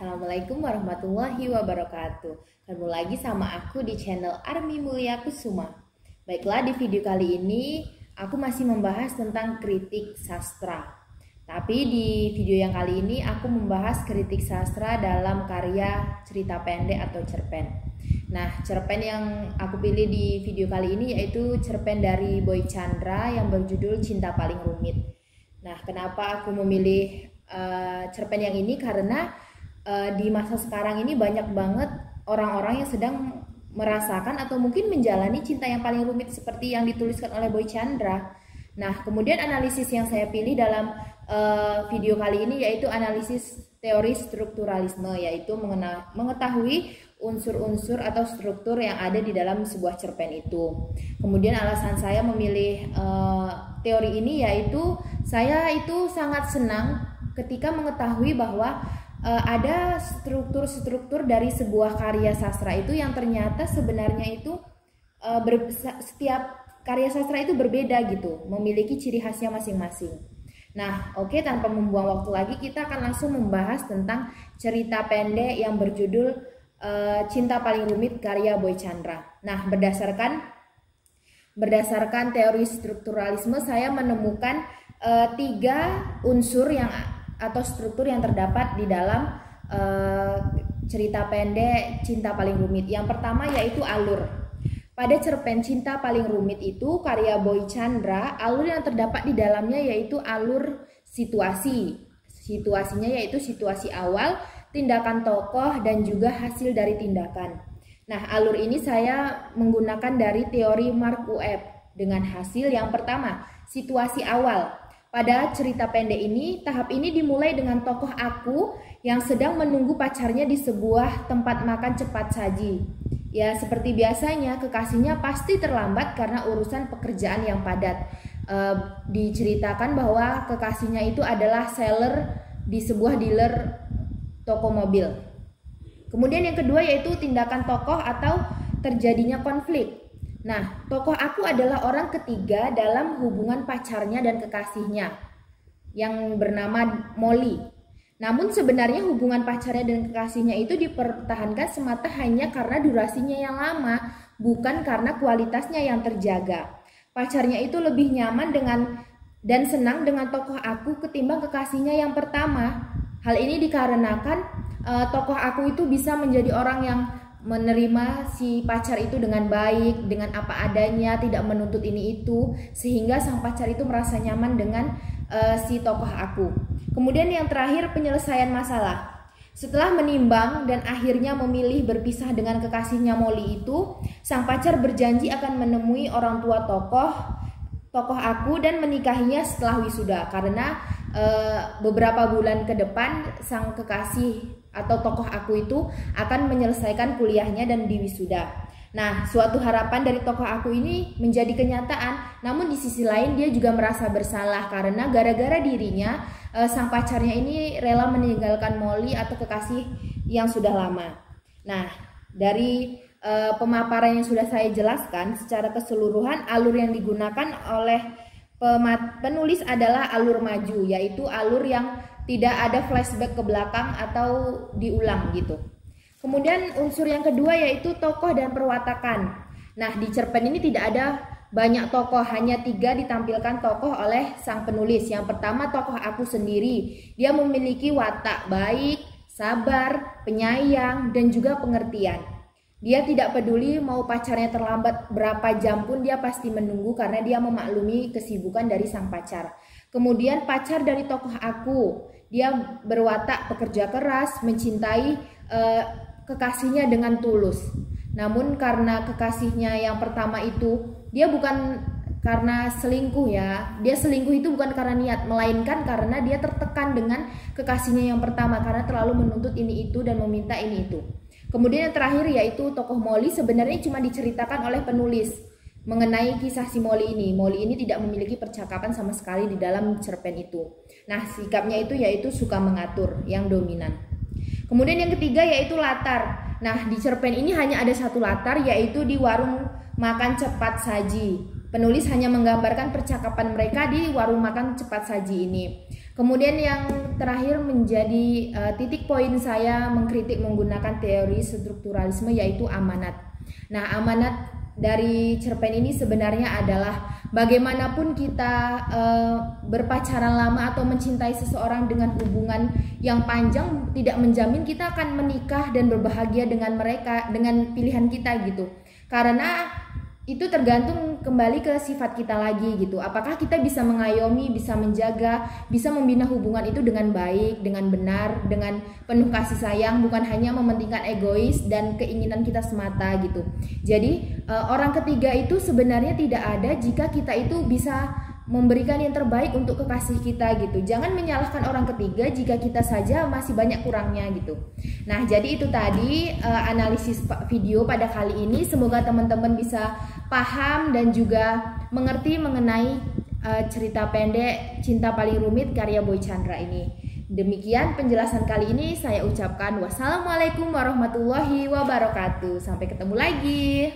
Assalamualaikum warahmatullahi wabarakatuh. Ketemu lagi sama aku di channel Army Mulia Kusuma. Baiklah, di video kali ini aku masih membahas tentang kritik sastra. Tapi di video yang kali ini aku membahas kritik sastra dalam karya cerita pendek atau cerpen. Nah, cerpen yang aku pilih di video kali ini yaitu cerpen dari Boy Tjandra yang berjudul Cinta Paling Rumit. Nah, kenapa aku memilih cerpen yang ini? Karena di masa sekarang ini banyak banget orang-orang yang sedang merasakan atau mungkin menjalani cinta yang paling rumit seperti yang dituliskan oleh Boy Tjandra. Nah, kemudian analisis yang saya pilih dalam video kali ini yaitu analisis teori strukturalisme, yaitu mengetahui unsur-unsur atau struktur yang ada di dalam sebuah cerpen itu. Kemudian alasan saya memilih teori ini yaitu saya itu sangat senang ketika mengetahui bahwa ada struktur-struktur dari sebuah karya sastra itu yang ternyata sebenarnya itu setiap karya sastra itu berbeda gitu, memiliki ciri khasnya masing-masing. Nah, oke, tanpa membuang waktu lagi kita akan langsung membahas tentang cerita pendek yang berjudul Cinta Paling Rumit karya Boy Tjandra. Nah, berdasarkan teori strukturalisme saya menemukan 3 unsur atau struktur yang terdapat di dalam cerita pendek Cinta Paling Rumit. Yang pertama yaitu alur. Pada cerpen Cinta Paling Rumit itu karya Boy Tjandra, alur yang terdapat di dalamnya yaitu alur situasi. Situasinya yaitu situasi awal, tindakan tokoh, dan juga hasil dari tindakan. Nah, alur ini saya menggunakan dari teori Mark Ueb dengan hasil yang pertama, situasi awal. Pada cerita pendek ini, tahap ini dimulai dengan tokoh aku yang sedang menunggu pacarnya di sebuah tempat makan cepat saji. Ya, seperti biasanya, kekasihnya pasti terlambat karena urusan pekerjaan yang padat. Diceritakan bahwa kekasihnya itu adalah seller di sebuah dealer toko mobil. Kemudian yang kedua yaitu tindakan tokoh atau terjadinya konflik. Nah, tokoh aku adalah orang ketiga dalam hubungan pacarnya dan kekasihnya yang bernama Molly. Namun sebenarnya hubungan pacarnya dan kekasihnya itu dipertahankan semata hanya karena durasinya yang lama, bukan karena kualitasnya yang terjaga. Pacarnya itu lebih nyaman dan senang dengan tokoh aku ketimbang kekasihnya yang pertama. Hal ini dikarenakan tokoh aku itu bisa menjadi orang yang menerima si pacar itu dengan baik, dengan apa adanya, tidak menuntut ini itu, sehingga sang pacar itu merasa nyaman dengan si tokoh aku. Kemudian yang terakhir, penyelesaian masalah. Setelah menimbang dan akhirnya memilih berpisah dengan kekasihnya Molly itu, sang pacar berjanji akan menemui orang tua tokoh aku dan menikahinya setelah wisuda, karena beberapa bulan ke depan sang kekasih atau tokoh aku itu akan menyelesaikan kuliahnya dan diwisuda. Nah, suatu harapan dari tokoh aku ini menjadi kenyataan, namun di sisi lain dia juga merasa bersalah karena gara-gara dirinya sang pacarnya ini rela meninggalkan Molly atau kekasih yang sudah lama. Nah, dari pemaparan yang sudah saya jelaskan secara keseluruhan, alur yang digunakan oleh penulis adalah alur maju, yaitu alur yang tidak ada flashback ke belakang atau diulang gitu. Kemudian unsur yang kedua yaitu tokoh dan perwatakan. Nah, di cerpen ini tidak ada banyak tokoh, hanya 3 ditampilkan tokoh oleh sang penulis. Yang pertama tokoh aku sendiri. Dia memiliki watak baik, sabar, penyayang, dan juga pengertian. Dia tidak peduli mau pacarnya terlambat berapa jam pun dia pasti menunggu karena dia memaklumi kesibukan dari sang pacar. Kemudian pacar dari tokoh aku, dia berwatak pekerja keras, mencintai kekasihnya dengan tulus. Namun karena kekasihnya yang pertama itu, dia bukan karena selingkuh ya. Dia selingkuh itu bukan karena niat, melainkan karena dia tertekan dengan kekasihnya yang pertama karena terlalu menuntut ini itu dan meminta ini itu. Kemudian yang terakhir yaitu tokoh Molly sebenarnya cuma diceritakan oleh penulis mengenai kisah si Molly ini. Molly ini tidak memiliki percakapan sama sekali di dalam cerpen itu. Nah, sikapnya itu yaitu suka mengatur, yang dominan. Kemudian yang ketiga yaitu latar. Nah, di cerpen ini hanya ada satu latar yaitu di warung makan cepat saji. Penulis hanya menggambarkan percakapan mereka di warung makan cepat saji ini. Kemudian yang terakhir menjadi titik poin saya mengkritik menggunakan teori strukturalisme yaitu amanat. Nah, amanat dari cerpen ini sebenarnya adalah bagaimanapun kita berpacaran lama atau mencintai seseorang dengan hubungan yang panjang tidak menjamin kita akan menikah dan berbahagia dengan mereka, dengan pilihan kita gitu. Karena itu tergantung kembali ke sifat kita lagi gitu. Apakah kita bisa mengayomi, bisa menjaga, bisa membina hubungan itu dengan baik, dengan benar, dengan penuh kasih sayang, bukan hanya mementingkan egois dan keinginan kita semata gitu. Jadi orang ketiga itu sebenarnya tidak ada jika kita itu bisa memberikan yang terbaik untuk kekasih kita gitu. Jangan menyalahkan orang ketiga jika kita saja masih banyak kurangnya gitu. Nah, jadi itu tadi analisis video pada kali ini. Semoga teman-teman bisa paham dan juga mengerti mengenai cerita pendek Cinta Paling Rumit karya Boy Chandra ini. Demikian penjelasan kali ini, saya ucapkan wassalamualaikum warahmatullahi wabarakatuh. Sampai ketemu lagi.